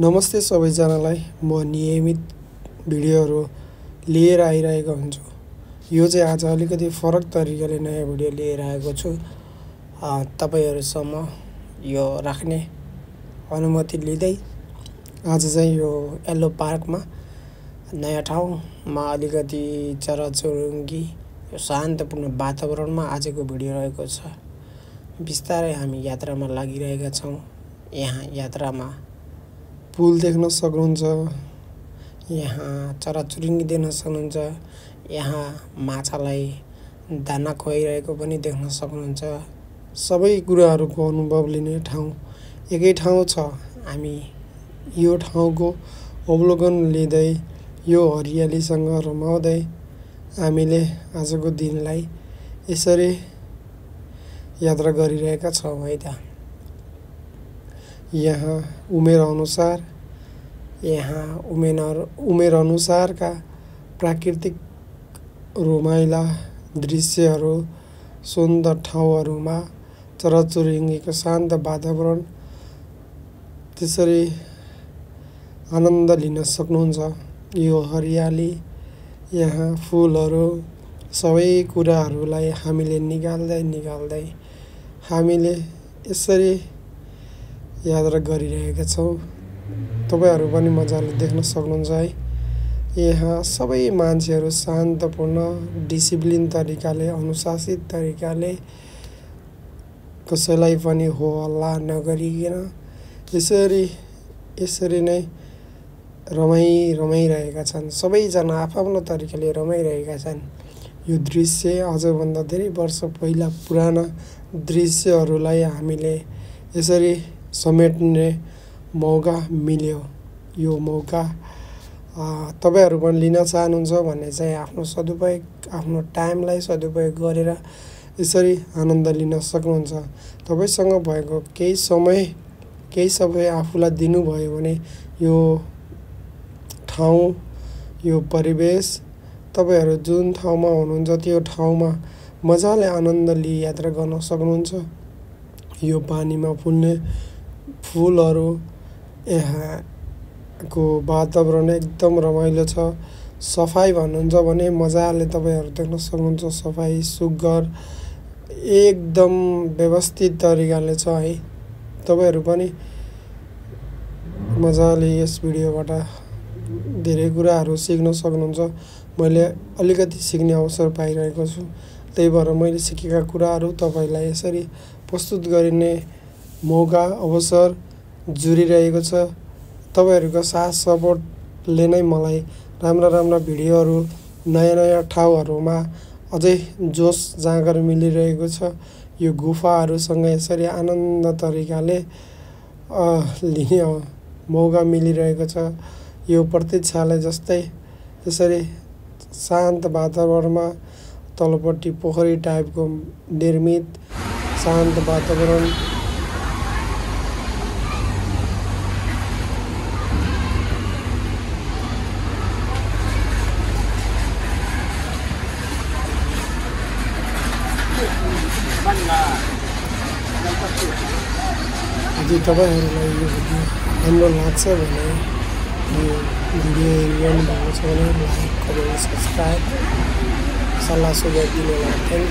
नमस्ते सबैजनालाई। म नियमित भिडियोहरू लिएर आइरहेको हुन्छु। यो चाहिँ आज अलिकति फरक तरिकाले नयाँ भिडियो लिएर आएको छु। तपाईहरुसम्म यो राख्ने अनुमति लिँदै आज चाहिँ यो येल्लो पार्कमा नयाँ ठाउँमा अलिकति चराचुरुङ्गी यो शान्तपूर्ण वातावरणमा आजको भिडियो रहेको छ। बिस्तारै हामी यात्रामा लागिरहेका छौं। यहाँ यात्रामा पुल देख्न सक्नुहुन्छ, यहाँ चराचुरुङ्गी देख्न सक्नुहुन्छ, यहाँ माछालाई दाना खुवाइरहेको पनि देख्न सक्नुहुन्छ। सबै कुराहरूको अनुभव लिने ठाउँ एकै ठाउँ छ। हामी यो ठाउँको अवलोकन लिँदै यो हरियालीसँग रमाउँदै हामीले आजको दिनलाई यसरी यात्रा गरिरहेका छौं है त। यहाँ उमेर अनुसारका प्राकृतिक रमाइला दृश्यहरू, सुन्दर ठाउँहरूमा चराचुरुङ्गीको शान्त वातावरण त्यसरी आनन्द लिन सक्नुहुन्छ। यो हरियाली, यहाँ फुलहरू, सबै कुराहरूलाई हामीले निकाल्दै हामीले यसरी यात्रा गरिरहेका छौं। तपाईहरु पनि मजाले देख्न सक्नुहुन्छ है। यहाँ सबै मान्छेहरू शान्तपूर्ण डिसिप्लिन तरिकाले, अनुशासित तरिकाले, कसैलाई पनि हो हल्ला नगरिकन यसरी नै रमाइरहेका छन्। सबैजना आफ्नो तरिकाले रमाइरहेका छन्। यो दृश्य अझभन्दा धेरै वर्ष पहिला पुराना दृश्यहरूलाई हामीले यसरी समेट्ने मौका मिल्यो। यो मौका तपाईहरु पनि लिन चाहनुहुन्छ भने चाहिँ आफ्नो सदुपयोग, आफ्नो टाइमलाई सदुपयोग गरेर यसरी आनन्द लिन सक्नुहुन्छ। तपाईसँग भएको केही समय आफूलाई दिनुभयो भने यो ठाउँ, यो परिवेश, तपाईहरु जुन ठाउँमा हुनुहुन्छ त्यो ठाउँमा मजाले आनन्द लिई यात्रा गर्न सक्नुहुन्छ। यो पानीमा फुल्ने फूलहरू, यहाँको वातावरण एकदम रमाइलो छ। सफाई भन्नुहुन्छ भने मजाले तपाईहरु देख्न सक्नुहुन्छ। सफाई सुग्घर एकदम व्यवस्थित तरिकाले छ है। तपाईहरु पनि मजाले यस भिडियोबाट धेरै कुराहरू सिक्न सक्नुहुन्छ। मैले अलिकति सिक्ने अवसर पाइरहेको छु। त्यही भएर मैले सिकेका कुराहरू तपाईलाई यसरी प्रस्तुत गरिने मौका, अवसर जुरिरहेको छ। तपाईहरुको साथ सपोर्टले नै मलाई राम्रा भिडियोहरू, नयाँ ठाउँहरूमा अझै जोश जाँगर मिलिरहेको छ। यो गुफाहरूसँग यसरी आनन्द तरिकाले लिने मौका मिलिरहेको छ। यो प्रतीक्षालय जस्तै यसरी शान्त वातावरणमा तलपट्टि पोखरी टाइपको निर्मित शान्त वातावरण, यदि तपाईहरुलाई यो भिडियो राम्रो लाग्छ भने यो भिडियो हेर्नु भएको छ भने लाइक, कमेन्ट, सब्स्क्राइब, सल्लाह सुझाव दिनुहोला। Thank you.